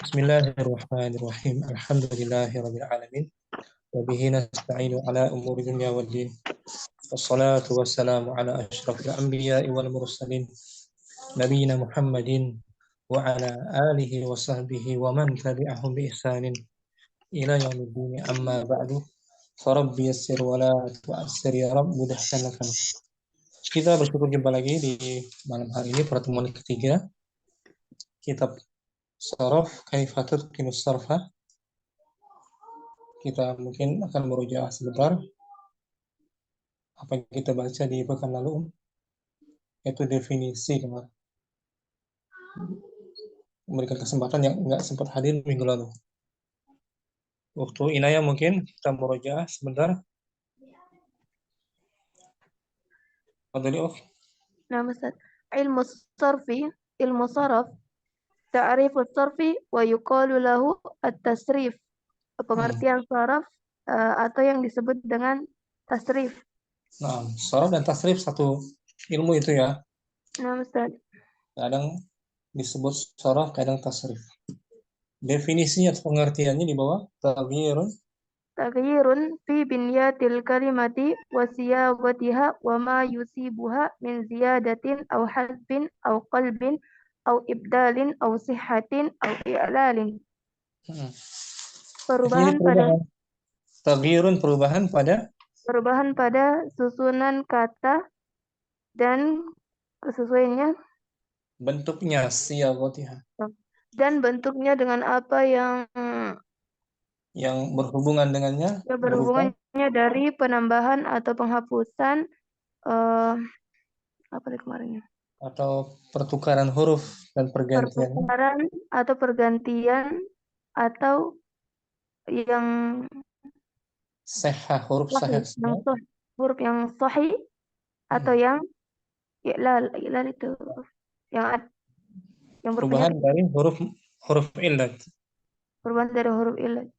Bismillahirrahmanirrahim. Alhamdulillahirabbil alamin. Wa bihi nasta'inu ala umuri dunya waddin. Wassalatu wassalamu ala asyrafil anbiya'i wal mursalin. Nabiyyina Muhammadin wa ala alihi wa sahbihi wa man tabi'ahum bi ihsanin ila yaumiddin. Amma ba'du. Farabbi yassir wa la tu'assir ya Rabb, mudahkan lakam. Kita bersyukur jumpa lagi di malam hari ini, pertemuan ketiga kitab Sharaf Kaifa Tutqinus Sarfa. Kita mungkin akan merujuk sebentar apa yang kita baca di pekan lalu, yaitu definisi kemarin. Memberikan kesempatan yang nggak sempat hadir minggu lalu. Waktu Inaya mungkin kita merujuk sebentar. Nah, Ustaz. Ilmu saraf, ta'rifus sarfi wa yuqalu lahu at-tasrif. Pengertian saraf atau yang disebut dengan tasrif. Nah, saraf dan tasrif satu ilmu itu ya. Nah, Ustaz. Kadang disebut saraf, kadang tasrif. Definisinya atau pengertiannya di bawah Taghyirun fi binyatil kalimati wa siyagatiha wa ma yusibuha min ziyadatin aw hadfin aw qalbin aw ibdalin aw sihhatin aw i'lalin. Taghyirun perubahan pada susunan kata dan kesesuaiannya bentuknya, siyagatiha, dan bentuknya dengan apa yang berhubungan dengannya, berhubungannya dari penambahan atau penghapusan apa tadi kemarinnya, atau pertukaran huruf dan pergantian, atau yang sahih, huruf sahih, huruf yang sahih atau yang i'lal itu yang perubahan dari huruf illat. Perubahan dari huruf illat.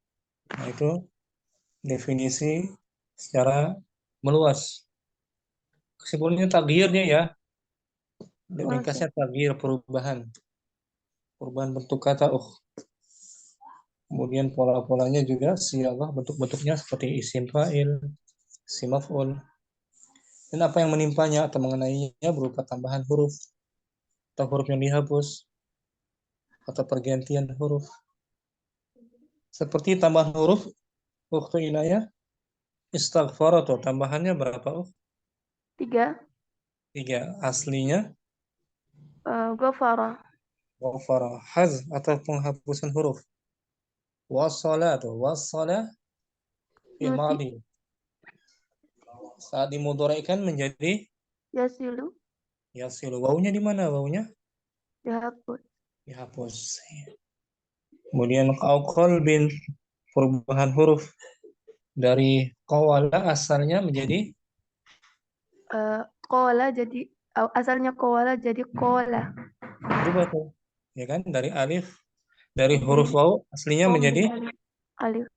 Nah, itu definisi secara meluas. Kesimpulannya taghyirnya ya. Ringkasnya taghyir, perubahan bentuk kata. Kemudian pola-polanya juga siyagah, bentuk-bentuknya seperti isim fa'il, isim maf'ul. Dan apa yang menimpanya atau mengenainya berupa tambahan huruf atau huruf yang dihapus atau pergantian huruf. Seperti tambahan huruf waktu Inaya, istighfar atau tambahannya berapa? 3. Aslinya ghafara. Haz atau penghapusan huruf. Wassala fil madhi. Saat dimudhari'kan menjadi yasilu. Wawunya di mana wawunya? Dihapus. Kemudian qalbin, perubahan huruf dari qawala asalnya menjadi qala, jadi asalnya qawala jadi qala. Berubah tuh. Ya kan, dari alif, dari huruf waw aslinya menjadi alif.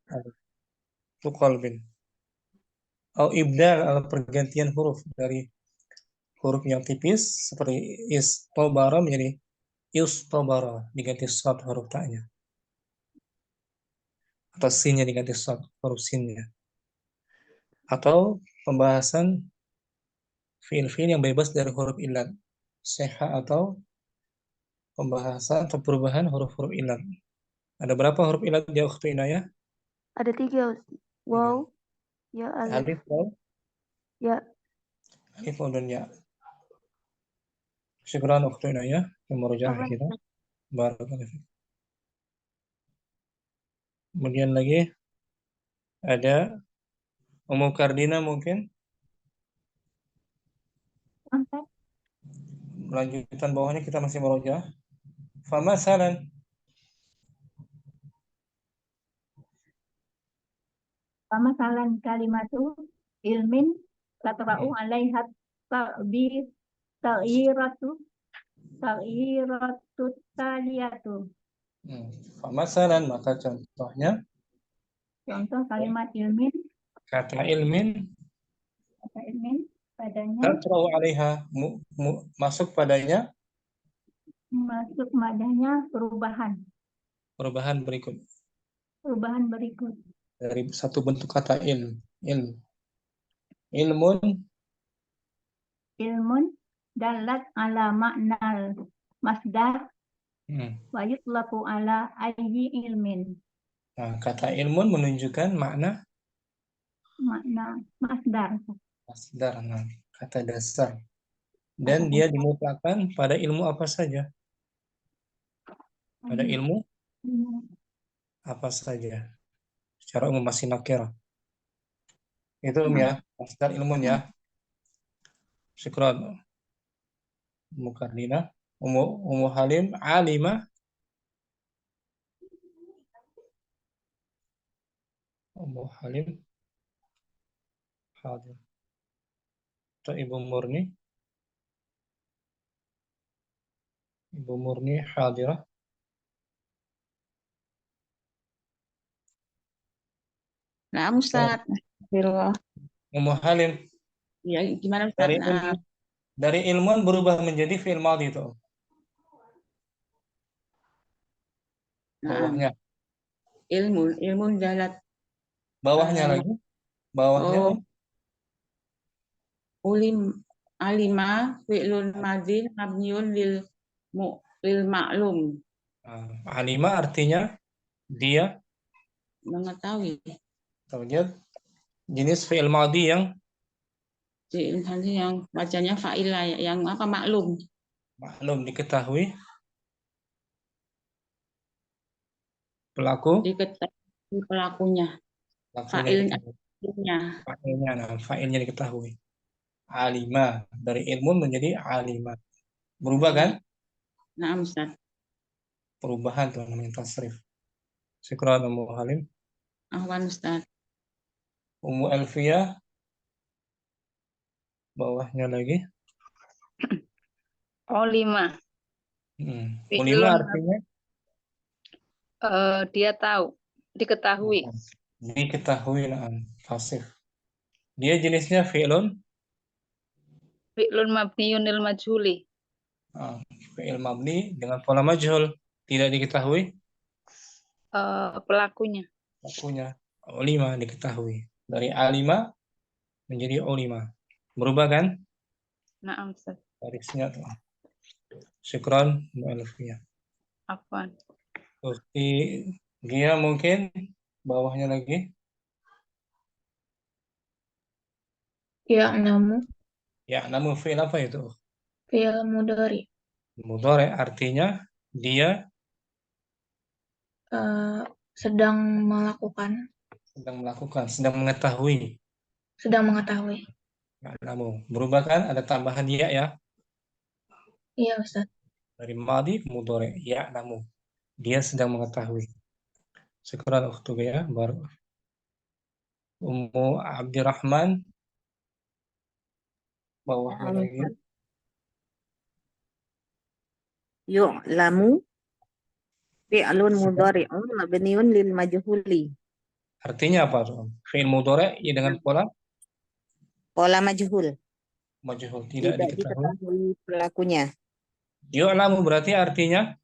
Itu qalbin. Au ibdal, atau pergantian huruf dari huruf yang tipis seperti istobara menjadi istobara, diganti shad huruf ta'nya, atau sinnya diganti shad huruf sinnya, atau pembahasan fiil-fiil yang bebas dari huruf illat, seha, atau pembahasan atau perubahan huruf-huruf illat. Ada berapa huruf illat di waktu Inaya? Ada 3. Waw, ya, alif, waw, ya. Alif, waw, dan ya. Syukran waktu Inaya yang merujuk kita. Barakallahu. Kemudian lagi ada Ummu Kardina mungkin. Lanjutan bawahnya kita masih merujuk. Famasalan. Famasalan kalimatu ilmin tatra'u alaiha ta'iratu taliyatu. Famasalan, maka contohnya. Contoh kalimat ilmin. Kata ilmin. Padanya. Tatra'u alaiha, masuk padanya. Masuk madanya perubahan. Perubahan berikut. Perubahan berikut. Dari satu bentuk kata ilm. Ilmun. Ilmun dalat ala maknal masdar wa yutlaqu ala ayyi ilmin. Nah, kata ilmun menunjukkan makna Makna masdar. masdar, nah, kata dasar. Dan dia dimutlakan pada ilmu apa saja. Pada ilmu apa saja. Secara umum masih nakirah. Itu ya, masdar ilmun ya. Syukran. Mukardina. Ummu Halim alima. Ummu Halim hadir. Atau Ibu Murni. Ibu Murni hadirah. Nah, Ustaz. Astagfirullah. Ummu Halim. Ya, gimana Ustaz? Dari ilmun berubah menjadi fi'il madhi itu. Bawahnya. Ilmu dalat. Bawahnya lagi. Bawahnya. Oh, alima fi'lun madhin mabniun lil ma'lum. Alima artinya dia Mengetahui. Dia jenis fi'il madhi yang bacanya fa'ilah, yang apa, maklum. Maklum, diketahui. Pelaku. Diketahui pelakunya. Fa'ilnya. Fa'ilnya. Fa'ilnya diketahui. Alima. Dari ilmu menjadi alima. Berubah kan? Nah, Ustaz. Perubahan tuh namanya tasrif. Syukran Ummu Halim. Ahwan Ustaz. Ummu Elfiyah. Bawahnya lagi. Olima. Olima artinya dia tahu, diketahui. Diketahui, pasif. Dia jenisnya fi'lun Mabniun lil majhuli. Fi'il mabni dengan pola majhul, tidak diketahui pelakunya. Olima diketahui. Dari alima menjadi olima. Berubah kan? Nah, Ustaz. Garisnya tuh. Syukran mu'alifnya. Afwan. Terus di dia mungkin bawahnya lagi. Namu fi'il apa itu? Fi'il mudhari. Mudhari artinya dia sedang melakukan. Sedang mengetahui. Namu. Berubah kan? Ada tambahan ya ya? Iya, Ustaz. Dari madi ke mudhari. Namu. Dia sedang mengetahui. Syukran ukhtuga ya. Baru. Ummu Abdirrahman. Bawahnya lagi. Yu'lamu fi'lun mudhari'un mabniun lil majhuli. Artinya apa? Fi'il mudhari ya dengan pola majhul. Tidak diketahui pelakunya. Yu'lamu berarti artinya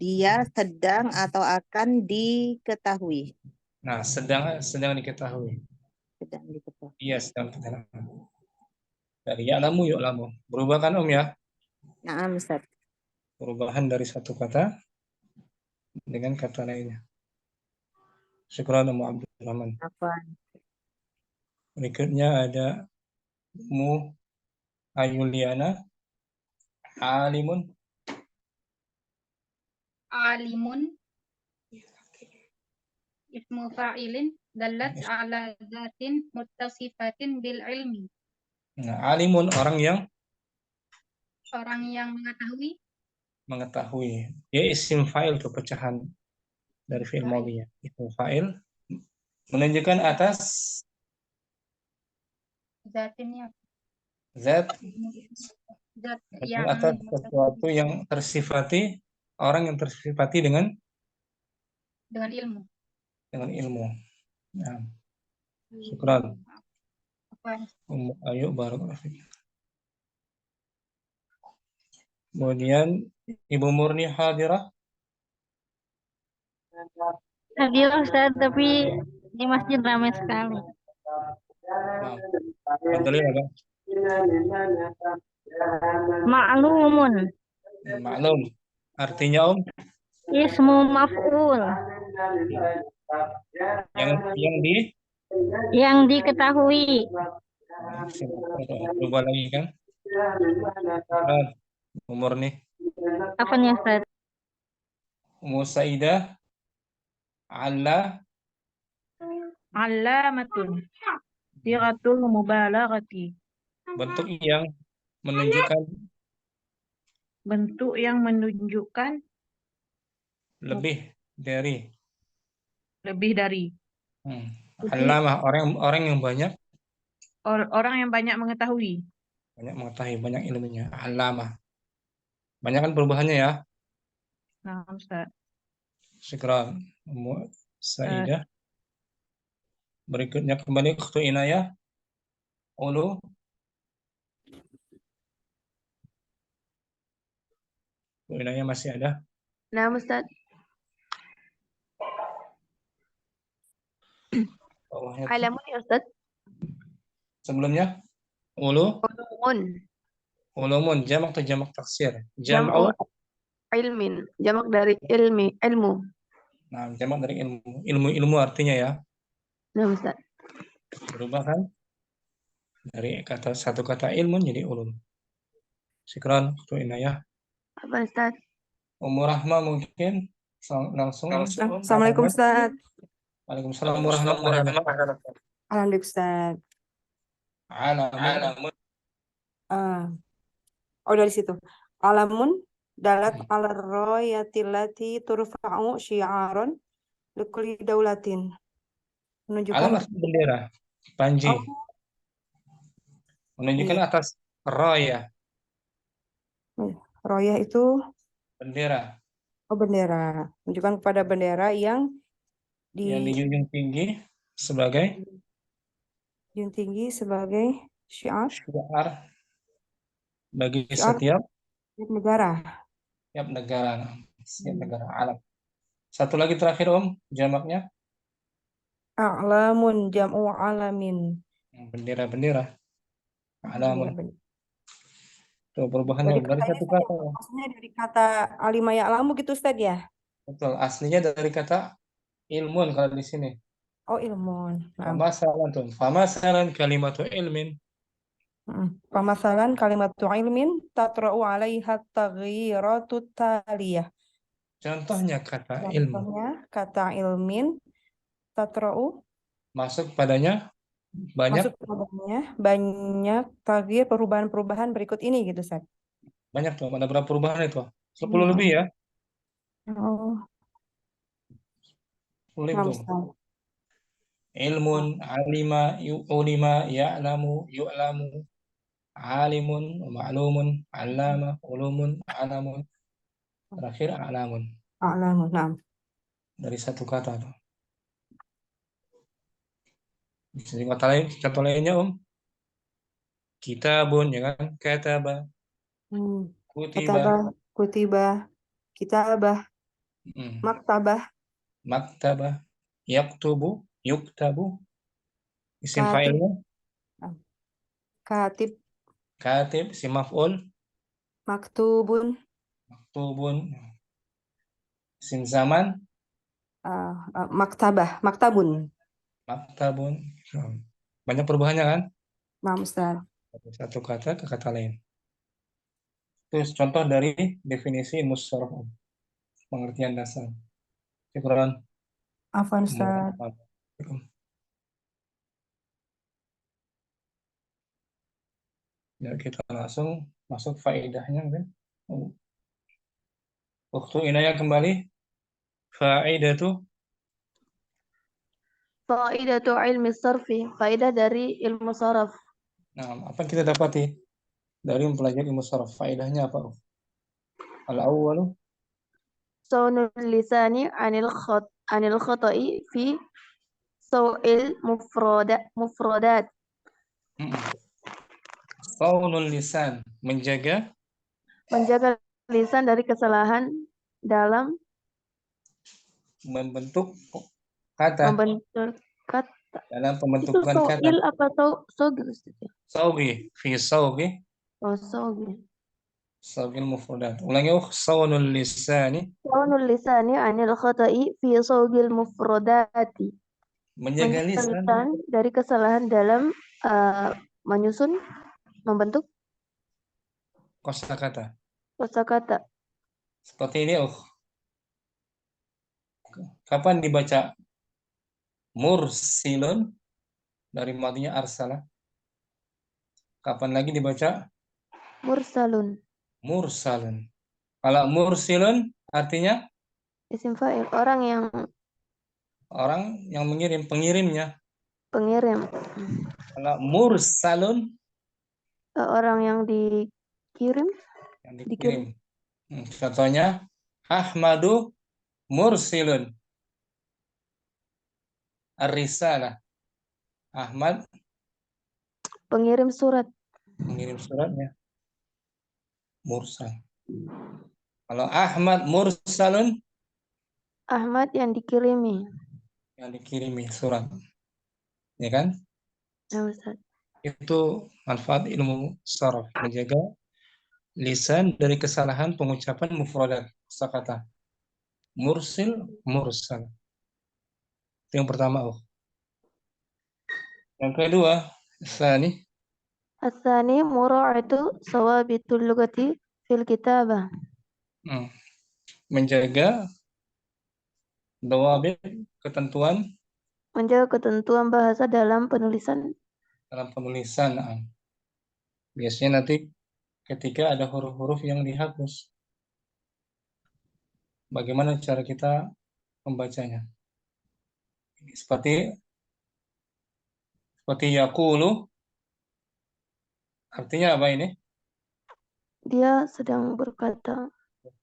dia sedang atau akan diketahui. Nah, sedang diketahui. Iya, sedang diketahui. Dari ya'lamu yu'lamu. Berubah kan ya? Nah, Ustaz. Perubahan dari satu kata dengan kata lainnya. Syukran Ummu Abdurrahman. Berikutnya ada Ummu Ayuliana. Alimun. Ismu fa'ilin dalat ala zatin muttasifatin bil ilmi. Nah, alimun orang yang mengetahui. Dia isim fa'il tuh, pecahan dari fi'il madhinya. Isim fa'il menunjukkan atas zatinnya. Zat yang atas sesuatu yang tersifati, orang yang tersifati dengan ilmu. Nah, syukran. Ayo barakallahu fiik. Kemudian Ibu Murni hadirah. Hadir Ustaz, tapi di masjid ramai sekali. Nah, dalil apa? Ma'lumun. Maklum. Artinya Ismu maf'ul. yang di Yang diketahui. coba lagi kan? Nah, umur nih. Apanya Ustaz? Musaidah Alamatun. Siratul mubalaghati. bentuk yang menunjukkan Bentuk yang menunjukkan lebih dari. lebih dari. Alamah orang yang banyak Orang yang banyak mengetahui. banyak ilmunya. Alamah. Banyak kan perubahannya ya. Nah, Ustaz. Syukran. Musaidah. Berikutnya kembali ke Inayah. Ulu. Inayah masih ada. Nah, Ustaz. Bawahnya Alamun ya Ustaz. sebelumnya ulu. Ulumun jamak atau jamak taksir? Jam'u ilmin. Jamak dari ilmu. Nah, jamak dari ilmu artinya ya. Nah, Ustaz. Berubah kan? Dari satu kata ilmu jadi ulum. Syukran untuk Inayah. Apa Ustaz? Umur Rahma mungkin langsung. Assalamualaikum Ustaz. Waalaikumsalam warahmatullahi wabarakatuh. Alhamdulillah Ustaz. Alamun. Dari situ. Alamun dalat ala royatillati turfa'u syi'aron likulli daulatin. Menunjukkan Alam bendera. Panji. Menunjukkan atas roya. Royah itu Bendera. bendera. Menunjukkan kepada bendera yang dijunjung tinggi sebagai syiar bagi setiap negara. Setiap negara alam. Satu lagi terakhir jamaknya. A'lamun jam'u alamin. Bendera. Alamun. Tuh perubahannya dari satu kata. Maksudnya dari kata alima ya'lamu gitu Ustaz ya? Betul, aslinya dari kata ilmun kalau di sini. Oh, ilmun. Famasalan kalimatu ilmin. Pamasalan kalimatu ilmin tatra'u 'alaiha taghyiratu taliyah. Contohnya kata ilmu. Kata ilmin tatra'u Masuk padanya banyak taghyir perubahan-perubahan berikut ini gitu Ustaz. Banyak tuh, ada berapa perubahan itu? 10 lebih ya? Oh. 10 lebih tuh. Ilmun, alima, ulima, ya'lamu, yu'lamu, alimun, ma'lumun, allama, ulumun, alamun. Terakhir a'lamun. A'lamun, Dari satu kata tuh. Bisa contoh lainnya Kitabun, ya kan? Kataba. Kutiba, kitabah, maktabah, yaktubu, yuktabu. Isim fa'ilnya katib, isim maf'ul maktubun, isim zaman maktabun. Banyak perubahannya kan? Ustaz. Satu kata ke kata lain. Itu contoh dari definisi ilmu sharaf, pengertian dasar. Syukran. Afwan Ustaz. Ya, kita langsung masuk faedahnya kan. Waktu Inayah kembali. Faedatu ilmi sarfi, faedah dari ilmu saraf. Nah, apa yang kita dapati dari mempelajari ilmu sharaf? Faedahnya apa? Al-awwalu Saunul lisani anil khata'i fi sau'il mufradat. Saunul lisan, menjaga menjaga lisan dari kesalahan dalam membentuk kata, membentuk kata. dalam Itu pembentukan kata. soil apa sogil Ustaz ya? Saugi, fi saugi, Oh, sogil. saugil mufradat. Ulangi, saunul lisani, Kaunul lisani anil khata'i fi sogil mufrodati. menjaga Menjaga lisan, lisan dari kesalahan dalam menyusun, membentuk kosakata. kosakata. Seperti ini, kapan dibaca mursilun dari madinya arsala? Kapan lagi dibaca Mursalun. mursalun? Kalau mursilun artinya Isim fa'il. Orang yang orang yang mengirim, pengirimnya. pengirim. Kalau mursalun Orang yang dikirim. yang Dikirim. dikirim. Contohnya Ahmadu mursilun ar-risalah. Ahmad Pengirim surat. mengirim suratnya. Mursal. Kalau Ahmad mursalun Ahmad yang dikirimi. yang dikirimi surat. Ya kan? Ya, Ustaz. Itu manfaat ilmu sharaf, menjaga lisan dari kesalahan pengucapan mufradat kata. Mursil, mursal. Itu yang pertama. Yang kedua, Sani, Asani mura'atu sawabitul lugati fil kitabah. menjaga dawabit, ketentuan Menjaga ketentuan bahasa dalam penulisan. dalam penulisan. Biasanya nanti ketika ada huruf-huruf yang dihapus, bagaimana cara kita membacanya? Seperti yaqulu, artinya apa ini? Dia sedang berkata.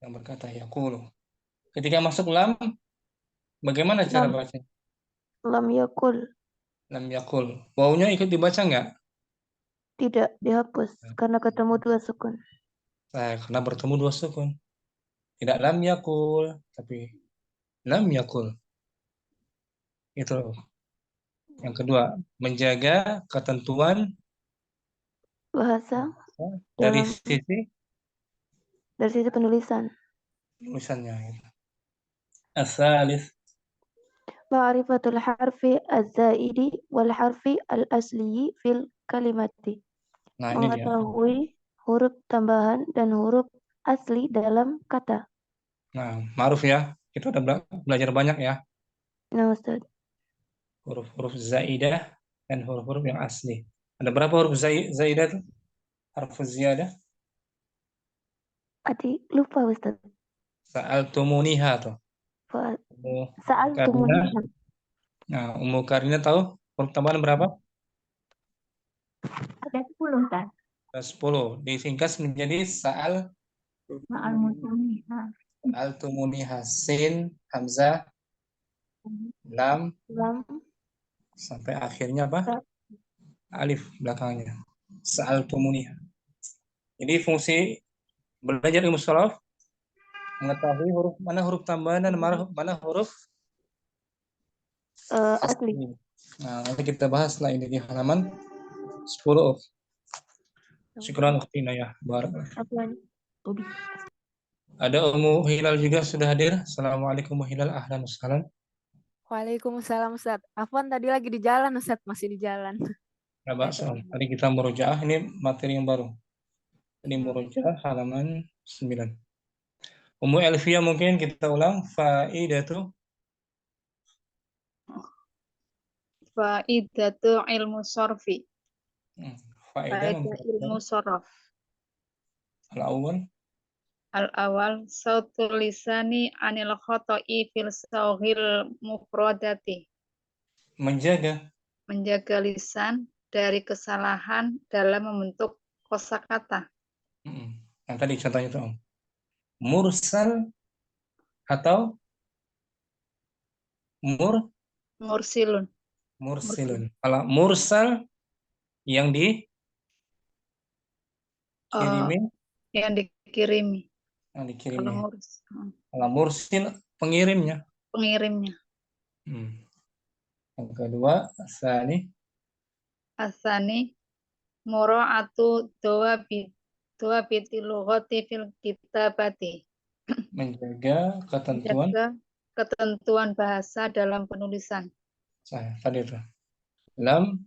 Yang berkata yaqulu. Ketika masuk lam, bagaimana cara Lam. bacanya? Lam yakul. Lam yaqul. Wawunya ikut dibaca nggak? Tidak dihapus karena ketemu dua sukun. Nah, karena bertemu dua sukun. Tidak lam yaqul, tapi lam yaqul. Itu. Yang kedua, menjaga ketentuan Bahasa dari dalam sisi penulisan. tulisannya. Asalis, Ma'rifatul harfi az-zaidi wal harfi al-asli fil kalimati. nah ini dia. Mengetahui huruf tambahan dan huruf asli dalam kata. Nah, ma'ruf ya. Kita udah belajar banyak ya. Nah, Ustaz. Huruf-huruf zaidah dan huruf-huruf yang asli. Ada berapa huruf zaidah tuh? Huruf ziyadah. Adik lupa Ustaz. Sa'altumuniha tuh. Saat Karina. Nah, Ummu Karina tahu huruf tambahan berapa? Ada 10 kan? 10. Disingkat menjadi sa'altumuniha. Sin, hamzah, lam, sampai akhirnya apa? Alif belakangnya. Sa'altumuniha. Jadi fungsi belajar ilmu sharaf mengetahui mana huruf tambahan dan mana huruf asli. Nah, nanti kita bahas setelah ini di halaman 10. Syukran ukhtina ya. Ada Ummu Hilal juga sudah hadir. Assalamualaikum Ummu Hilal, ahlan wassalam. Waalaikumsalam Ustaz. Afwan tadi lagi di jalan Ustaz, masih di jalan. Ya, tadi kita murojaah, ini materi yang baru. Ini murojaah halaman 9. Ummu Elvia mungkin kita ulang faidatu ilmu sorfi. Faedah ilmu sorof. Al-awwal Al-awal sautul lisani anil khoto'i fil sawhil mufrodati. Menjaga lisan dari kesalahan dalam membentuk kosakata. Yang tadi contohnya itu mursal atau mursilun. Kalau mursal yang dikirimin, yang dikirimi. Yang Kalau dikirimnya. ngurus Kalau mursil pengirimnya. pengirimnya. Yang kedua, asani Asani mura'atu dawabiti lughati fil kitabati. menjaga ketentuan. Menjaga ketentuan bahasa dalam penulisan. Saya tadi itu. Lam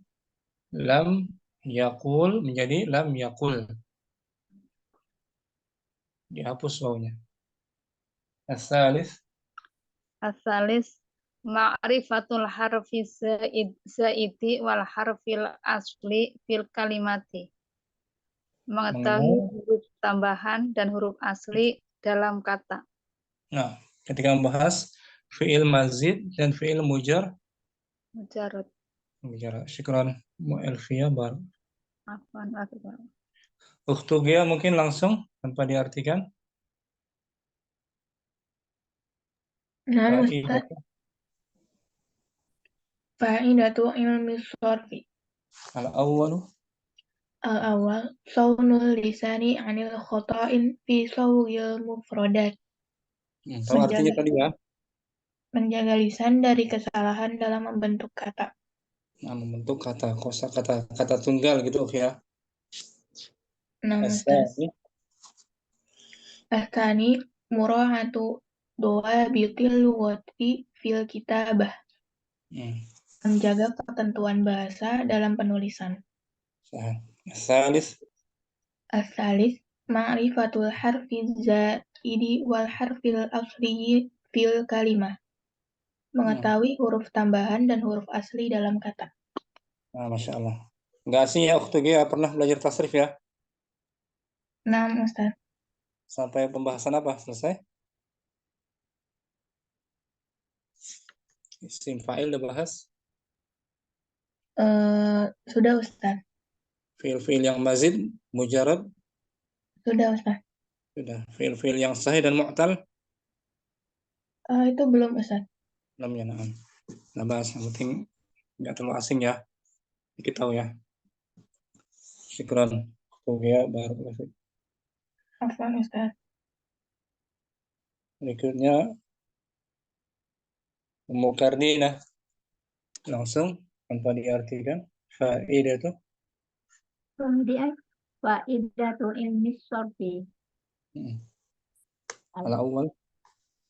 yakul menjadi lam yakul. Dihapus wawunya. Asalis Asalis ma'rifatul harfi zaidi wal harfil asli fil kalimati. Mengetahui huruf tambahan dan huruf asli dalam kata. Nah, ketika membahas fi'il mazid dan fi'il mujarrad. Syukran Mu'elfiyah bar. Ukhtugia mungkin langsung tanpa diartikan. Nah, Ustaz. Fa'idatu ilmi sharfi. Al-awwalu. Al-awwal saunul lisani 'anil khata'in fi sawghil mufradat. Tahu artinya tadi ya? Menjaga lisan dari kesalahan dalam membentuk kata. Nah, membentuk kata kosakata kata tunggal gitu ya. Asani mura'atu dawabitil lughati fil kitabah. Menjaga ketentuan bahasa dalam penulisan. Asalis ma'rifatul harfi zaidi wal harfil asli fil kalimah. Mengetahui huruf tambahan dan huruf asli dalam kata. Nah, Masya Allah. Nggak asing ya, Ukhtugia pernah belajar tasrif ya? Nah, Ustaz. Sampai pembahasan apa? Selesai? Isim fa'il udah bahas? Sudah, Ustaz. Fi'il yang mazid, mujarrad? Sudah, Ustaz. Sudah. Fi'il yang sahih dan mu'tal? Itu belum, Ustaz. Belum ya, nah. Nah, bahas yang penting nggak terlalu asing ya. Kita tahu ya. Syukran. Ukhtugia barakallahu. Afwan, Ustaz. Berikutnya Ummu Kardinah. Langsung tanpa diartikan. Fa'idatu. Fa'idatu ilmi sharfi. Al-awwal.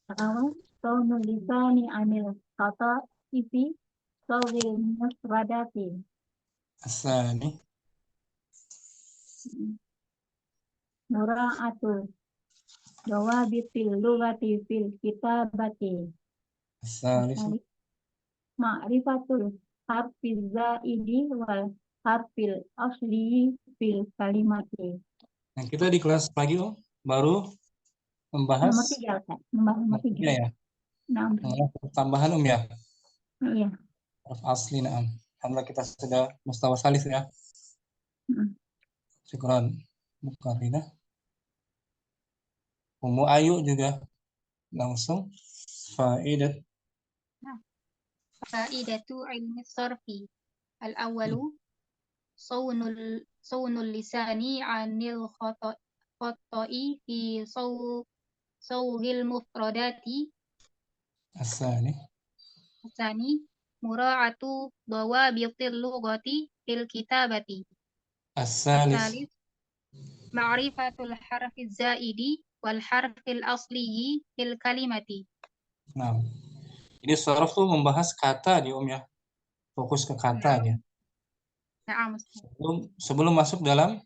Al-awwal saunul lisani 'anil khata'i fi sawghil mufradati. Asani Mura'atu dawabitil lughati fil kitabati. Asani Ma'rifatul harfiz zaidi wal harfil asli fil kalimati. Nah, kita di kelas pagi baru membahas Nomor 3, Ustaz. Nomor 3 ya. Nah, Tambahan ya. iya. Huruf asli na'am. Alhamdulillah kita sudah mustawa salis ya. Syukran Mukarrinah. Ummu Ayu juga langsung Fa'idatu ilmi sarfi. Al-awwalu saunul lisani 'anil khata'i fi sawghil mufradati. Asani mura'atu dawabitil lughati fil kitabati. Asalis ma'rifatul harfi zaidi wal harfil asliyi fil kalimati. Nah, jadi sorof tuh membahas kata di ya. Fokus ke kata dia. Nah, Sebelum masuk dalam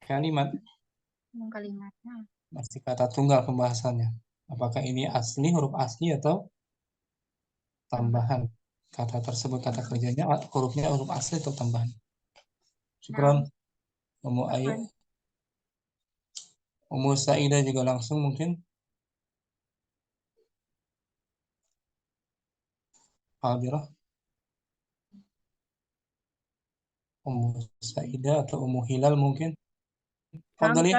kalimat. Masih kata tunggal pembahasannya. Apakah ini asli, huruf asli atau tambahan? Kata tersebut, kata kerjanya, hurufnya huruf asli atau tambahan? Syukron. Ummu Ayu. Ummu Sa'idah juga langsung mungkin. Hadirah. Ummu Sa'idah atau Ummu Hilal mungkin. Fadli.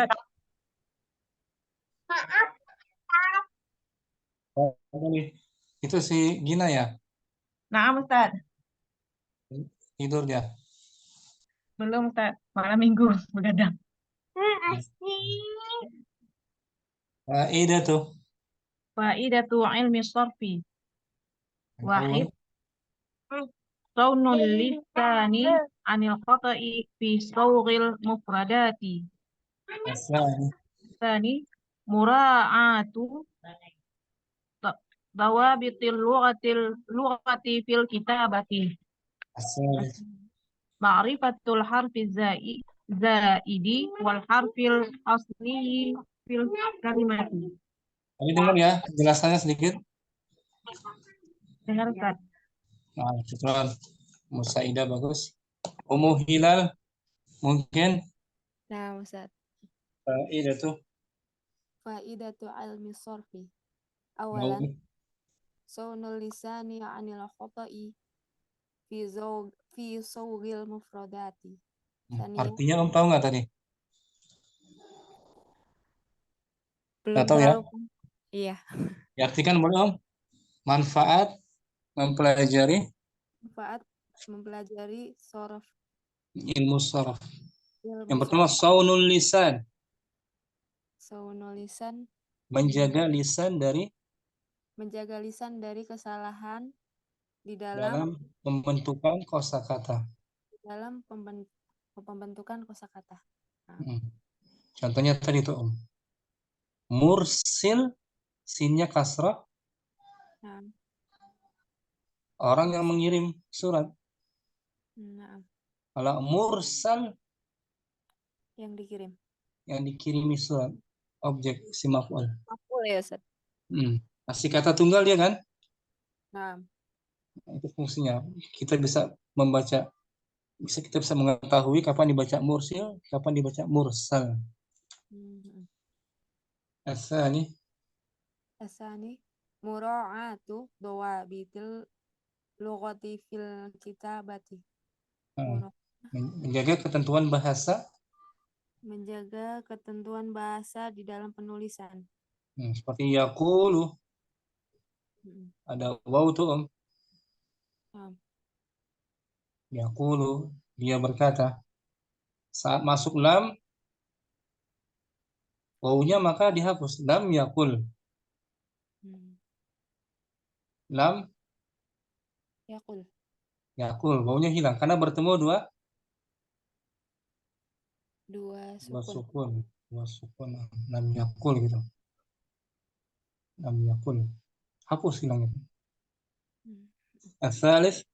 Itu si Gina ya? Nah, Ustaz. Tidur dia? Belum, Ustaz. Malam minggu begadang. Faidatu. Faidatu ilmi sarfi. Wahid. Al-awwal. Saunul lisani anil khata'i fi sawghil mufradati. As-sani. Tsani mura'atu dawabitil lughati fil kitabati. As-salis. Ma'rifatul harfi zaidi wal harfil asli fil kalimati. Tadi dengar ya penjelasannya sedikit. Dengar Ustaz. Nah, syukran. Musaidah bagus. Ummu Hilal mungkin Nah, Ustaz. faidatu. Faidatu ilmi sorfi. Awalan, Awwal. saunul lisani anil khota'i fi sawghil mufradati. Saniya, Artinya tahu nggak tadi? belum tahu ya? terlalu. Iya, Diartikan boleh Om? Manfaat mempelajari manfaat mempelajari sorof ilmu sharaf. ilmu Yang pertama saunul lisan, saunul lisan, menjaga lisan dari menjaga lisan dari kesalahan di dalam pembentukan kosakata. dalam pembentukan kosakata. Contohnya tadi itu Om. Mursil, sinnya kasrah, Nah, orang yang mengirim surat. nah, Kalau mursal, yang dikirim. yang dikirimi surat, objek si maf'ul. Maf'ul ya, Ustaz. Masih kata tunggal dia kan? Nah, Itu fungsinya. Kita bisa membaca, kita bisa mengetahui kapan dibaca mursil, kapan dibaca mursal. Asani. asani mura'atu dawabitil lughati fil kitabati. Menjaga ketentuan bahasa. Menjaga ketentuan bahasa di dalam penulisan. Seperti yaqulu. Ada waw tuh Om. Yaqulu, dia berkata. Saat masuk lam, wawunya maka dihapus. Lam yaqul. Lam yaqul, wawunya hilang karena bertemu dua sukun. Lam yaqul gitu. Lam yaqul. Hapus hilang itu. As-salis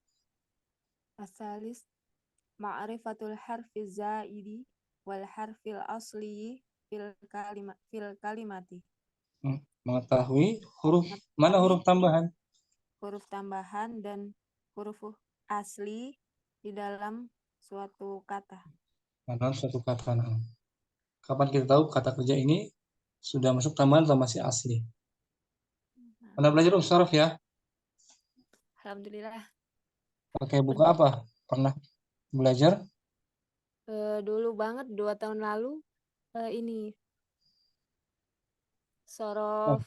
ma'rifatul harfi zaidi wal harfil asli fil kalimati. Mengetahui huruf mana huruf tambahan. Huruf tambahan dan huruf asli di dalam suatu kata. Dalam suatu kata. Kapan kita tahu kata kerja ini sudah masuk tambahan atau masih asli? Pernah belajar saraf ya? Alhamdulillah. Pakai buku apa? Pernah belajar? Dulu banget 2 tahun lalu ini Sorof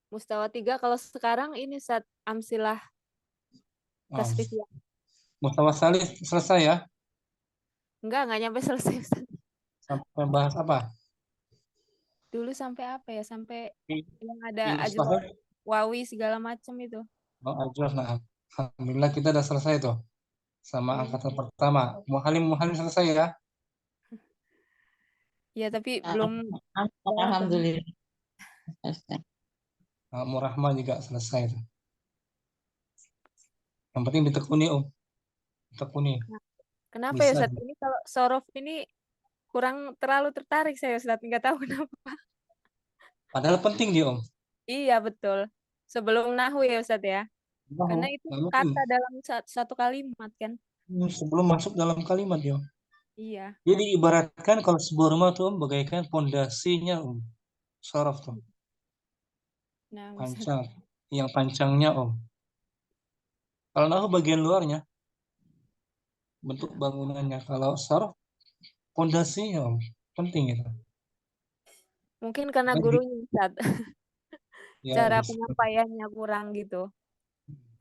Mustawa 3. Kalau sekarang ini saat Amsilah Tasrifiyah. Mustawa Salih selesai ya? Enggak nyampe selesai, Ustaz. Sampai bahas apa? Dulu sampai apa ya? Sampai yang ada Mustafa. ajruf, wawi segala macam itu. Oh, ajruf, nah. Alhamdulillah kita udah selesai tuh. Sama angkatan pertama. Muhalim selesai ya? Ya, tapi belum. Alhamdulillah. Murahmah juga selesai tuh. Yang penting ditekuni Om. Tekuni. Kenapa bisa ya Ustaz? Ini kalau sorof ini kurang terlalu tertarik saya Ustaz. Nggak tahu kenapa. Padahal penting dia Om. Iya betul. Sebelum nahu ya Ustaz ya. Karena itu kata dalam satu kalimat kan. Sebelum masuk dalam kalimat ya. Iya. Jadi ibaratkan kalau sebuah rumah tuh Om bagaikan pondasinya Om. Sorof tuh. Nah, pancang. Yang pancangnya Om. Kalau nahu bagian luarnya. Bentuk bangunannya. Kalau sorof pondasinya Om. Penting itu. Mungkin karena gurunya Ustaz. Ya, cara penyampaiannya kurang gitu.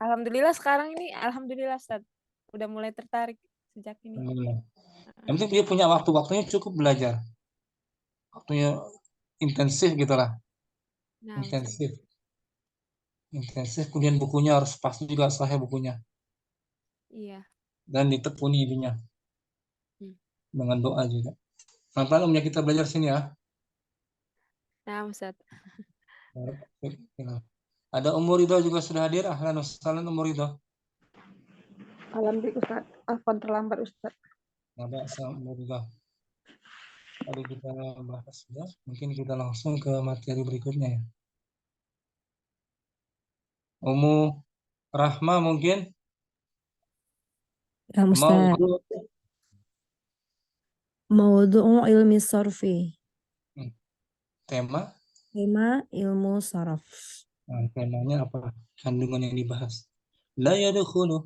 Alhamdulillah sekarang ini alhamdulillah Ustaz udah mulai tertarik sejak ini. Yang penting dia punya waktunya cukup belajar. waktunya intensif gitulah, Nah, Ustaz. intensif. Kemudian bukunya harus pasti juga sahih bukunya Iya. dan ditekuni intinya Hmm. dengan doa juga. Pelan-pelan Om ya kita belajar sini ya. Nah, Ustaz. Ada Umur Ridho juga sudah hadir. Ahlan wa sahlan Umur Ridho. Alhamdulillah Ustaz. Afwan terlambat Ustaz. Ada Umur Ridho. Tadi kita bahas ya. Mungkin kita langsung ke materi berikutnya ya. Ummu Rahma mungkin. Ya Ustaz. Mawdu'u ilmi sarfi. Tema. Tema ilmu saraf. Nah, temanya apa? Kandungan yang dibahas. La yadkhulu.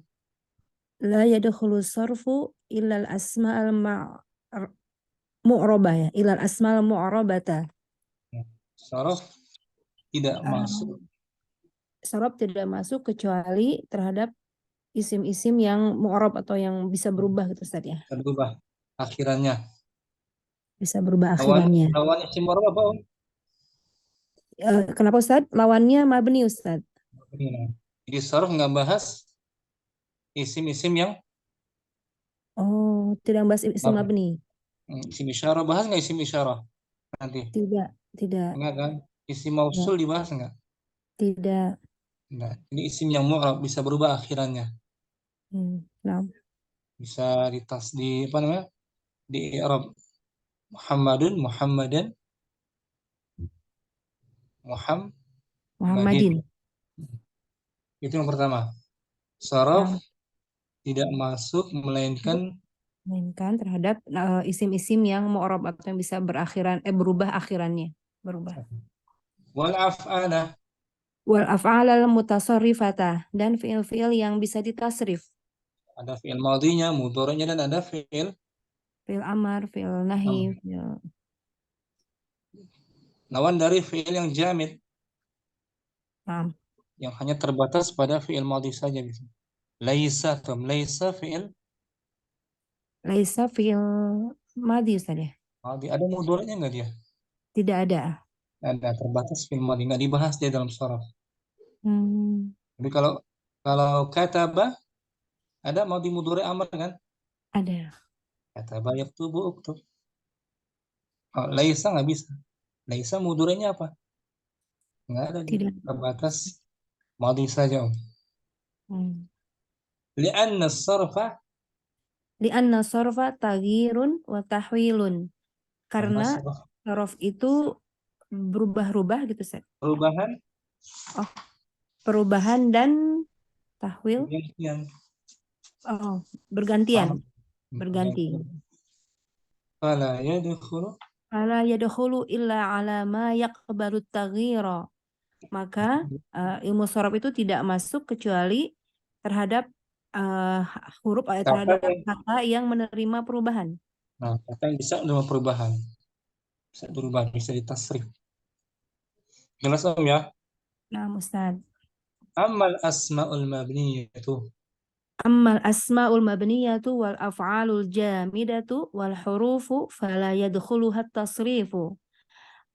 La yadkhulu sarfu illa al-asma'al mu'rabah ya. Illa al-asma'al mu'rabata. Saraf tidak masuk. Saraf tidak masuk kecuali terhadap isim-isim yang mu'rab atau yang bisa berubah gitu Ustaz ya. Bisa berubah akhirannya. Bisa berubah akhirannya. Lawan isim mu'rab apa Om? Kenapa Ustaz? Lawannya mabni Ustaz. Jadi saraf nggak bahas isim-isim yang tidak bahas isim mabni. Isim isyarah bahas nggak isim isyarah nanti? Tidak. Enggak kan? Isim mausul dibahas nggak? Tidak. Nah, ini isim yang mu'rab bisa berubah akhirannya. Nah. Bisa di apa namanya? Di i'rab Muhammadun, Muhammadan, Muhammadin. Itu yang pertama. Saraf tidak masuk melainkan terhadap isim-isim yang mu'rab atau yang bisa berubah akhirannya. Berubah. Wal af'ala. Wal af'alal mutasarrifata, dan fi'il-fi'il yang bisa ditasrif. Ada fi'il madhinya, mudhari'nya, dan ada fi'il amar, fi'il nahi, lawan dari fi'il yang jamid. Yang hanya terbatas pada fi'il madhi saja bisa. Laisa fi'il. Laisa fi'il madhi saja. Madhi ada mudhari'nya enggak dia? Tidak ada. Ada, terbatas fi'il madhi, enggak dibahas dia dalam saraf. Tapi kalau kataba ada madhi mudhari' amr kan? Ada. Kataba yaktubu uktub. Laisa enggak bisa. Laisa mudhari'nya apa? Enggak ada. Tidak. Terbatas madhi saja. Li'anna sarfa taghirun wa tahwilun. Karena saraf itu berubah-ubah gitu, Set. Perubahan dan tahwil. Bergantian. Berganti. Fala yadkhulu illa ala ma yaqbalu taghyira. Maka ilmu saraf itu tidak masuk kecuali terhadap huruf terhadap kata yang menerima perubahan. Nah, kata yang bisa menerima perubahan. Bisa berubah, bisa ditasrif. Jelas Om ya? Nah, Ustaz. Ammal asma'ul mabniyatu. Ammal asma'ul mabniyatu wal af'alul jamidatu wal hurufu fala yadkhuluha tasrifu.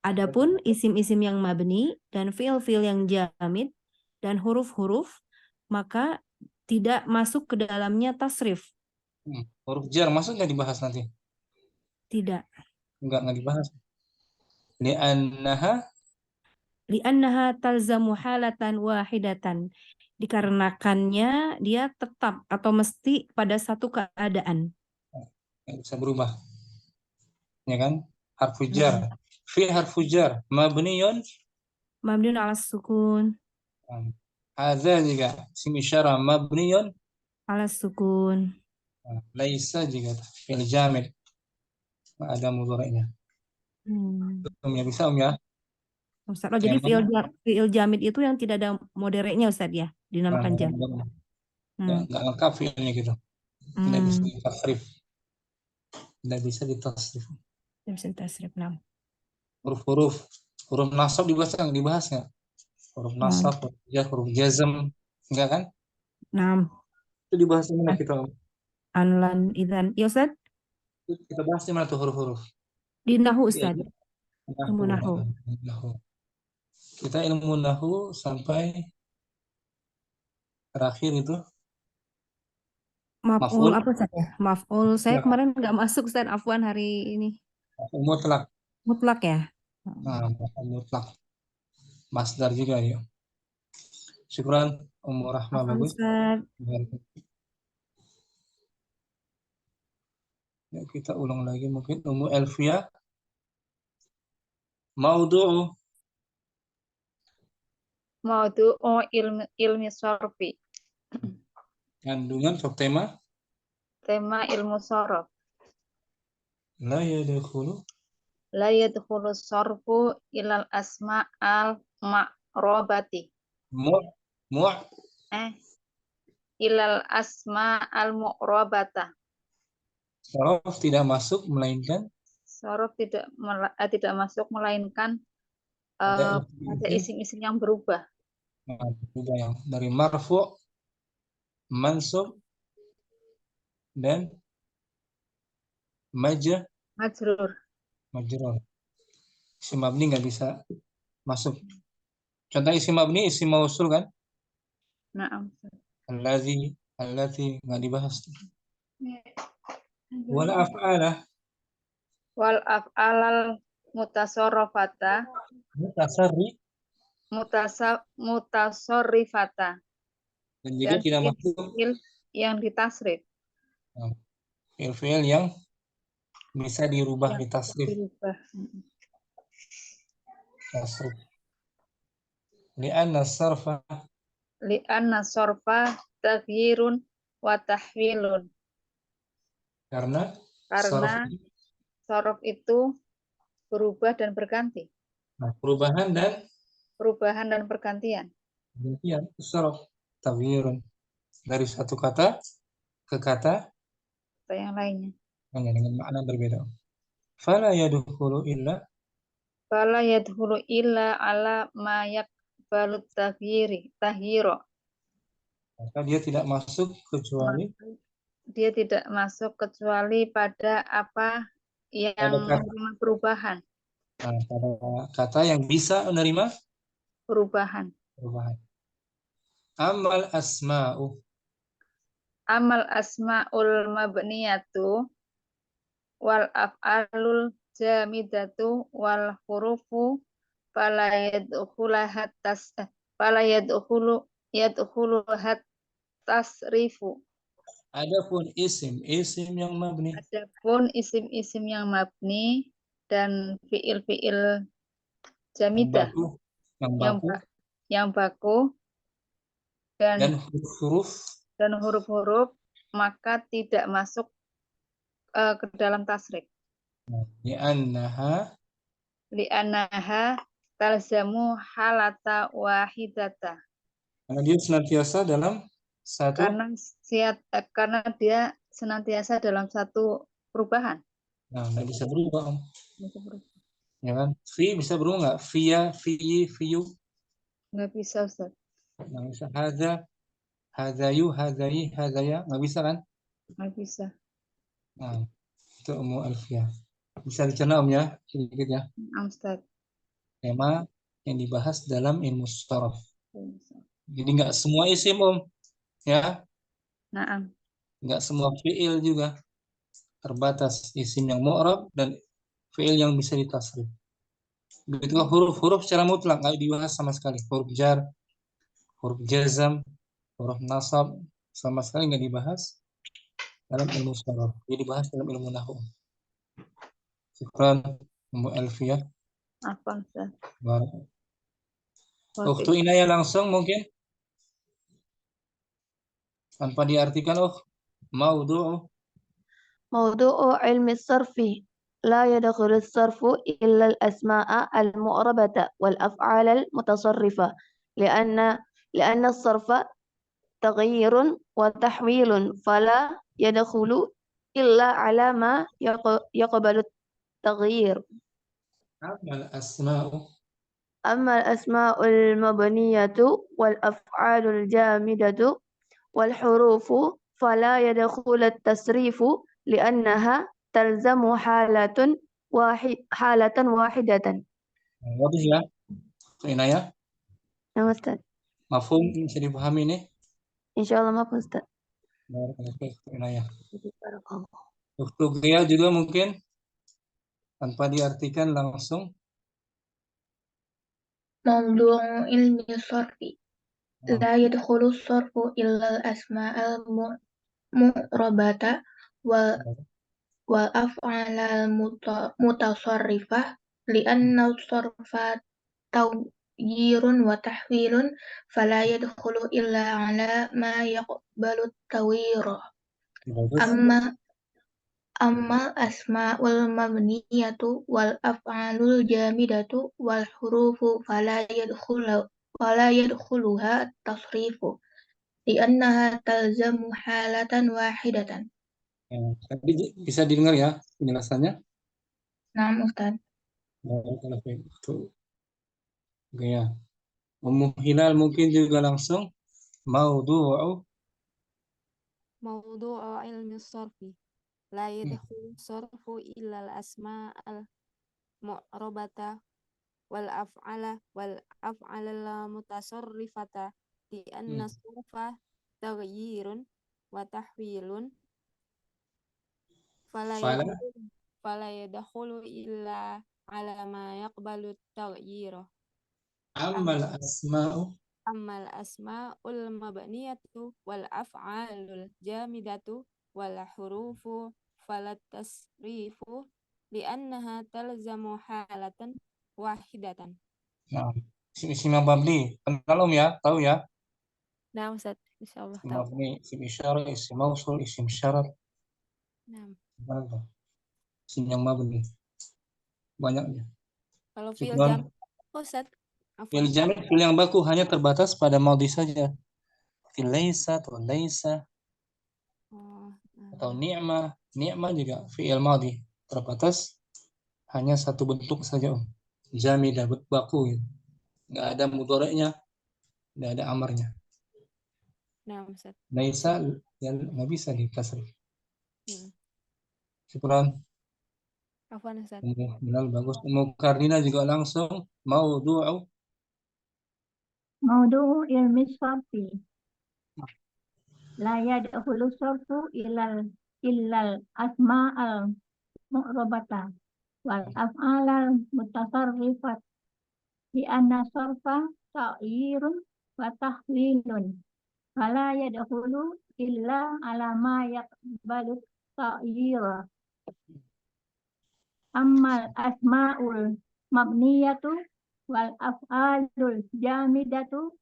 Adapun isim-isim yang mabni dan fi'il-fi'il yang jamid dan huruf-huruf maka tidak masuk ke dalamnya tasrif. Huruf jar masuk nggak dibahas nanti? Tidak. Nggak dibahas. Li'annaha talzamu halatan wahidatan. Dikarenakannya dia tetap atau mesti pada satu keadaan. Bisa berubah. Ya kan? Harfu jar. Fi harfu jar mabniyun ala sukun. Hadza juga isim isyarah mabniyun ala sukun. Laisa juga fi'il jamid. Ada mudhari'nya. Ya bisa Om ya? Ustaz, jadi fi'il jamid itu yang tidak ada mudhari'nya Ustaz ya, dinamakan jamid. Nggak lengkap fi'ilnya gitu. Tidak bisa ditasrif. Tidak bisa ditasrif. Tidak bisa ditasrif. Huruf nasab dibahas nggak? Huruf nasab, huruf jazm, enggak kan? Itu dibahas di mana kita? Anlan, idzan. Ya Ustaz? Kita bahas di mana tuh huruf-huruf? Di nahwu Ustaz. Ilmu nahu. Nahu. Kita ilmu nahu sampai terakhir itu Maf'ul maf'ul apa Ustaz ya? Maf'ul. Saya mutlak. kemarin nggak masuk Ustaz, afwan hari ini. Maf'ul mutlak. Mutlak ya? Nah, maf'ul mutlak. Masdar juga ya. Syukran Ummu Rahma, Afwan bagus. Ustaz. Ya, kita ulang lagi mungkin Ummu Elfia. Maudu'u Maudu'u ilmi sorfi. kandungan atau tema Tema ilmu sorof. la yadkhulu La yadkhulu sorfu ilal asma al ma'robati. mu' Ilal asma al mu'robata. sorof tidak masuk melainkan Sorof tidak masuk melainkan ada pada isim-isim yang berubah. juga yang dari marfu', mansub dan majrur. Isim mabni nggak bisa masuk. Contoh isim mabni, isim mausul kan? Naam. Allati nggak dibahas. Wala af'alah Wal af'alal mutasorrofata mutasorrifata dan juga dan tidak masuk fi'il yang ditasrif. fi'il yang bisa dirubah ditasrif. Tasrif. Li'anna sarfa taghyirun wa tahwilun. Karena sorof itu berubah dan berganti. Nah, perubahan dan pergantian. Sorof taghyirun dari satu kata ke kata yang lainnya. Hanya dengan makna berbeda. Fala yadkhulu illa ala ma yaqbalu tahyiro. Maka dia tidak masuk kecuali pada apa yang menerima perubahan. Nah, pada kata yang bisa menerima perubahan. Amal asma'ul mabniyatu wal af'alul jamidatu wal hurufu fala yadkhulu tasrifu. Adapun isim yang mabni. Adapun isim-isim yang mabni dan fiil-fiil jamidah yang baku dan huruf-huruf maka tidak masuk ke dalam tasrif. Li'annaha talzamu halata wahidata. Karena dia senantiasa dalam satu. Karena dia senantiasa dalam satu perubahan. Nah, nggak bisa berubah. Ya kan? Fi bisa berubah nggak? Fiya, fiyi, fiyu. Nggak bisa, Ustaz. Nggak bisa. Hadayu, hadayi, hadaya. Nggak bisa kan? Nggak bisa. Nah, itu Ummu Alfiyah. Bisa dicerna ya, sedikit ya. Ustaz. Tema yang dibahas dalam ilmu sorof. Jadi nggak semua isim ya. Naam. Nggak semua fiil juga. Terbatas isim yang mu'rab dan fiil yang bisa ditasrif. Begitu huruf-huruf secara mutlak nggak dibahas sama sekali. Huruf jar, huruf jazam, huruf nasab sama sekali nggak dibahas dalam ilmu sorof. Jadi dibahas dalam ilmu nahwu. Syukran Ummu Elfiyah. Apa, Ustaz? Ukhtu Inaya langsung mungkin tanpa diartikan maudu'u ilmi sarfi la yadkhulu as-sarfu illa al-asma'a al-mu'rabata wal af'al al-mutasarrifa li'anna as-sarfa taghyirun wa tahwilun fala yadkhulu illa ala ma yaqbalu at-taghyir. أما الأسماء المبنية والأفعال الجامدة والحروف فلا يدخل التصريف لأنها تلزم حالة حالة واحدة. Waduh ya, Inaya. نعم أستاذ. Mafhum bisa dipahami nih. إن شاء الله ما في أستاذ. Inaya. بارك الله. Untuk dia juga mungkin tanpa diartikan langsung. موضوع علم الصرف لا يدخل الصرف إلا الأسماء المعربة والأفعال المتصرفة لأن الصرف تغيير وتحويل فلا يدخل إلا على ما يقبل التغيير. أما الأسماء المبنية والأفعال الجامدة والحروف فلا يدخلها التصريف لأنها تلزم حالة واحدة. Tadi bisa didengar ya penjelasannya? نعم أستاذ. Ya. Umum hilal mungkin juga langsung maudu'u ilmi sarfi la yadkhulu sarfu illa al-asma al-mu'rabata wal af'ala al-mutasarrifata di anna sarfa taghyirun wa tahwilun fala yadkhulu illa ala ma yaqbalu taghyira. Amal asma'ul mabniyatu wal af'alul jamidatu wal hurufu falat tasrifu li'annaha talzamu halatan wahidatan. Nah, isim mabni. Kenal ya? Tahu ya? Nah, Ustaz, insyaallah Isim tahu. mabni, isim isyarah, isim mausul, isim syarat. Nah. Isim yang mabni. Banyaknya. Kalau fi'il jamid, Ustaz. Fi'il jamid, fi'il yang baku hanya terbatas pada madhi saja. Fi'il laisa atau laisa. Atau ni'mah. Ni'mah juga fi'il madhi. Terbatas hanya satu bentuk saja. Jamidah, baku. Nggak ada mudhari'nya. Nggak ada amarnya. Nah, Ustaz. Laisa yang nggak bisa ditasrif. Syukran. Afwan, Ustaz. Benar, bagus. Mukarrina juga langsung maudu'u ilmi sarfi la yadkhulu sarfu illal asma'al mu'rabata wal af'alal mutasarrifat di anna sarfa ta'yirun wa tahwilun fala yadkhulu illa ala ma yaqbalu ta'yira. Ammal asma'ul mabniyatu wal af'alul jamidatu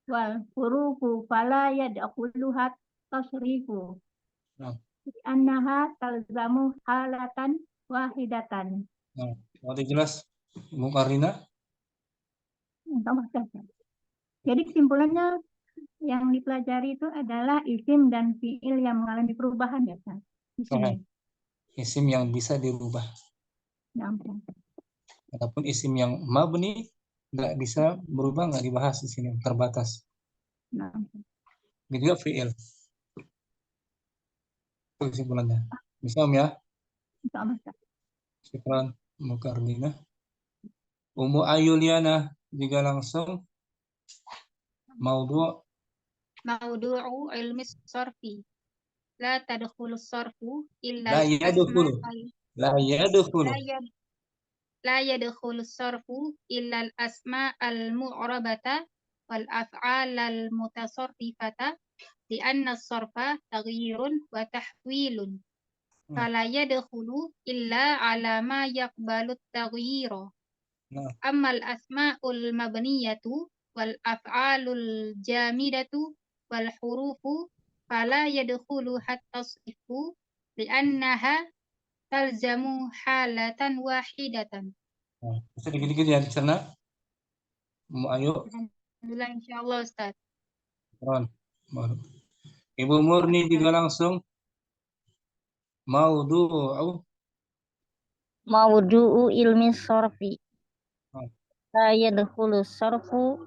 wal hurufu fala yadkhuluha tasrifu annaha talzamu halatan wahidatan. Nah, udah jelas Mukarrina? Jadi kesimpulannya yang dipelajari itu adalah isim dan fiil yang mengalami perubahan ya Pak. Isim yang bisa dirubah. Adapun isim yang mabni nggak bisa berubah, nggak dibahas di sini, terbatas. Juga fiil. Itu kesimpulannya. Bisa ya? Syukran Mukarrina. Ummu Ayuliana juga langsung Maudu'u ilmi sarfi la tadkhulu sarfu illa la yadkhulu sarfu illa al-asma al-mu'rabata wal af'al al-mutasarrifata li anna as-sarfa taghyirun wa tahwilun fala yadkhulu illa ala ma yaqbalu at-taghyira. Amma al-asma'ul mabniyatu wal af'alul jamidatu wal hurufu fala yadkhulu hatta tasrifu li'annaha talzamu halatan wahidatan. Bisa dikit-dikit ya dicerna. Ayo. Alhamdulillah, insyaallah Ustaz. Ibu Murni juga langsung Maudu'u ilmi sarfi la yadkhulu sarfu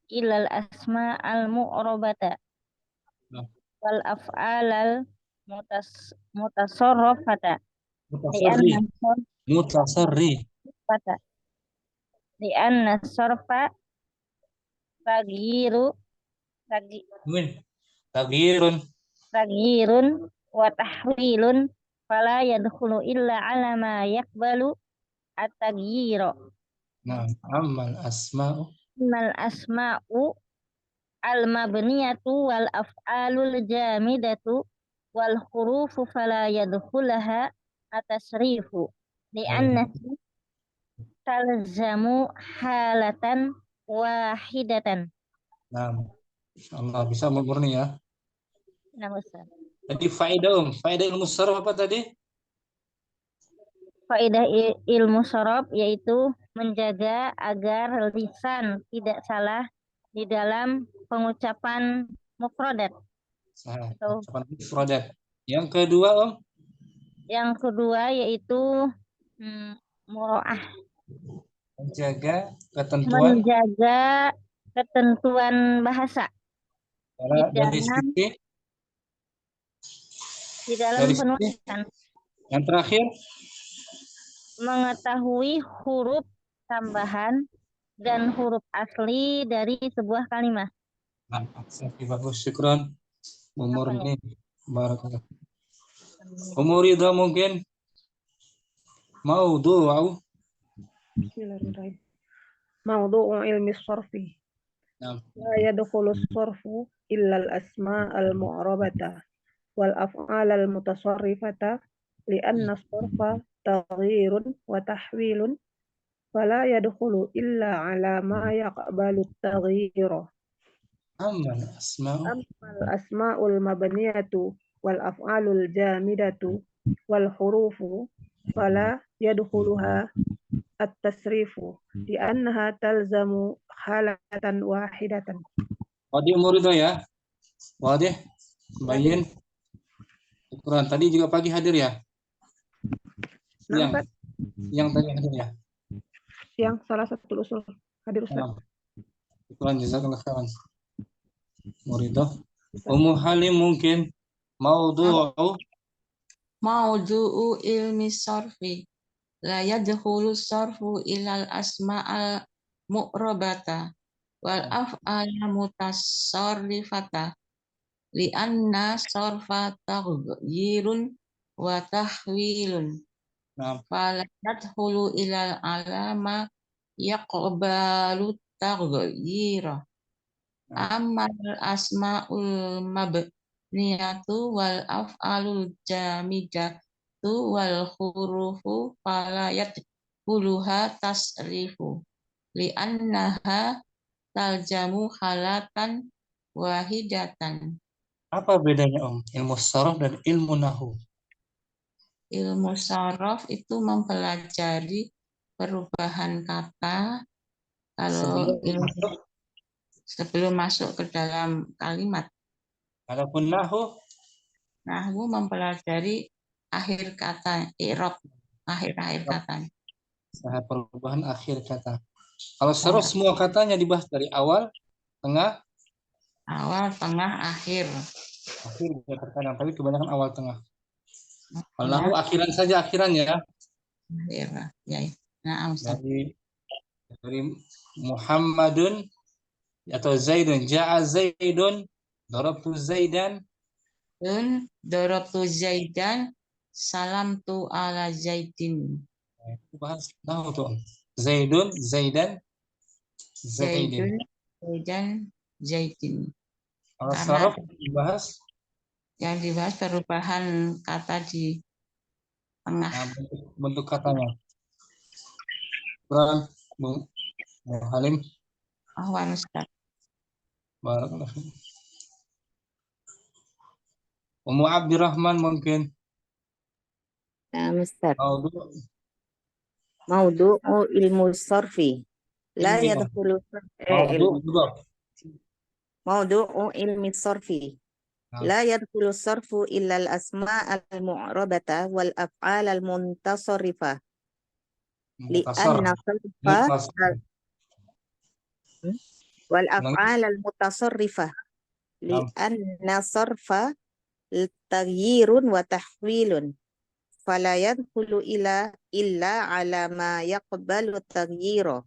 ilal asma al-mu'rabata wal af'alal mutasarrifata Mutasarrif. Fata. Li'anna sorfa tagyiru Taghyirun. tagyirun wa tahwilun fala yadkhulu illa ala ma yaqbalu at-tagyira. Nah, amal asma'u. Mal asma'u al-mabniyatu wal af'alul jamidatu wal hurufu fala yadkhulaha at-tasrifu li'anna talzamu halatan wahidatan. Nah, Allah bisa murni ya. Nah, Ustaz. Jadi faedah ilmu saraf apa tadi? Faedah ilmu sorof yaitu menjaga agar lisan tidak salah di dalam pengucapan mufradat. Atau Ucapan mufradat. Yang kedua, Om? yang kedua yaitu muro'ah. Menjaga ketentuan bahasa di dalam penulisan. Yang terakhir, mengetahui huruf tambahan dan huruf asli dari sebuah kalimat. Bagus, syukron. Umurni, barakallah. Umur itu mungkin maudu'u. Bismillahirrahmanirrahim. Maudu'u ilmi sarfi. La yadkhulu sarfu illa al-asma' al-mu'rabata wal af'al al-mutasarrifata li'anna sarfa taghyirun wa tahwilun fala yadkhulu illa ala ma yaqbalu at-taghyira. Amal asma'ul mabniyatu wal af'alul jamidatu wal hurufu fala yadkhuluha at-tasrifu li'annaha talzamu halatan wahidatan. Wadi umur itu ya. Wadi bayin. Ukuran tadi juga pagi hadir ya? Yang tadi hadir ya? Yang salah satu usul hadir Ustaz. Ukuran jazakallah khairan. Muridah. Ummu Halim mungkin maudu'u ilmi sarfi la yadkhulu sarfu ilal asma'al mu'rabata wal af'al mutasarrifata li'anna sarfa taghyirun wa tahwilun fala yadkhulu ilal alama yaqbalu taghyira. Amal asma'ul mabniyatu wal af'alul jamidatu wal hurufu fala yadkhuluha tasrifu li'annaha taljamu halatan wahidatan. Apa bedanya Om? Ilmu saraf dan ilmu nahu. Ilmu saraf itu mempelajari perubahan kata kalau sebelum masuk ke dalam kalimat. Adapun nahu mempelajari akhir kata, i'rab, akhir kata. Perubahan akhir kata. Kalau saraf semua katanya dibahas dari awal, tengah, akhir. Akhir bisa terkadang, tapi kebanyakan awal tengah. Kalau nahu akhiran saja ya. Ya. Nah, dari Muhammadun atau Zaidun, ja'a Zaidun, darabtu Zaidan, salamtu ala Zaidin. Itu bahas nahu tuh. Zaidun, Zaidan, Zaidin. Kalau saraf dibahas? Yang dibahas perubahan kata di tengah. Bentuk katanya. Quran, Bu Halim. Ahwan Ustaz. Barakallah. Ummu Abdurrahman mungkin. Ustaz. Maudu'u ilmu sarfi. La yadkhulu Maudu'u ilmi sarfi. La yadkhulu sarfu illa al-asma' al-mu'rabata wal af'al al-muntasarrifah. Li'anna sarfa wal af'al al-mutasarrifah li'anna sarfa taghyirun wa tahwilun fala yadkhulu illa ala ma yaqbalu taghyira.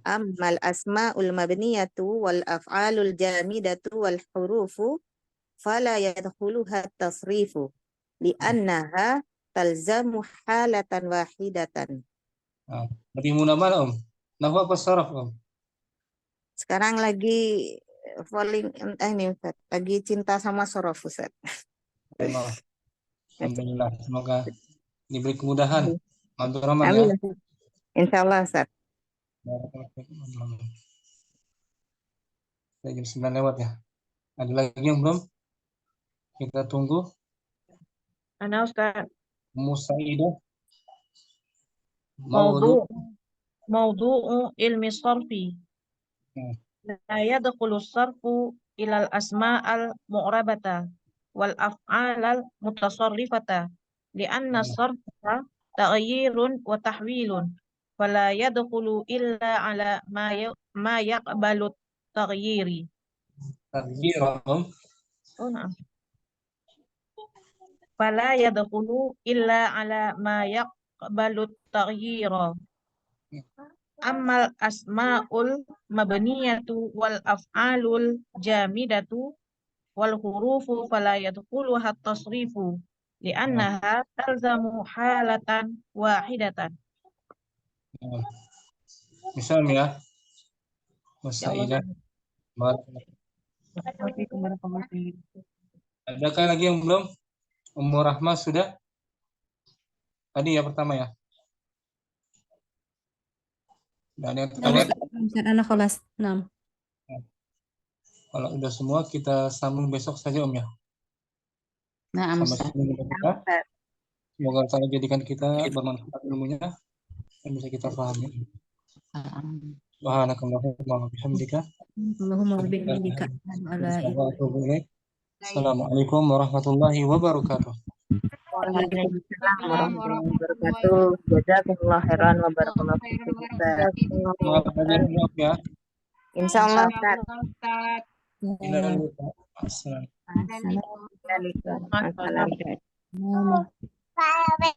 Ammal asma'ul mabniyatu wal af'alul jamidatu wal hurufu fala yadkhuluha tasrifu li'annaha talzamu halatan wahidatan. Lebih mudah mana Om? Nahwu apa saraf Om? Sekarang lagi falling ini Ustaz, lagi cinta sama sorof Ustaz. Alhamdulillah, semoga diberi kemudahan. Abdurrahman ya. Amin. Insyaallah Ustaz. Jam 9 lewat ya. Ada lagi yang belum? Kita tunggu. Ana Ustaz. Musaidah. Mawdu'u ilmi sarfi. La yadkhulu sarfu ilal asma'al mu'rabata wal af'alal mutasarrifata li'anna sarfa taghyirun wa tahwilun fala yadkhulu illa ala ma yaqbalu taghyiri. Taghyirahum. Oh, nah. Fala yadkhulu illa ala ma yaqbalu taghyira. Ammal asma'ul mabniyatu wal af'alul jamidatu wal hurufu fala yadkhuluha tasrifu li'annaha talzamu halatan wahidatan. Misalnya Musaidah. Adakah lagi yang belum? Ummu Rahmah sudah? Tadi ya pertama ya. Dan yang terakhir. Anak kelas 6. Kalau udah semua kita sambung besok saja Om ya. Nah, Semoga Allah jadikan kita bermanfaat ilmunya dan bisa kita pahami. Subhanakallahumma wa bihamdika. Allahumma bihamdika. Assalamualaikum warahmatullahi wabarakatuh. Waalaikumsalam warahmatullahi wabarakatuh. Jazakumullah khairan wa barakallahu fiikum. Ya. Insyaallah Ustaz. Assalamualaikum. Assalamualaikum.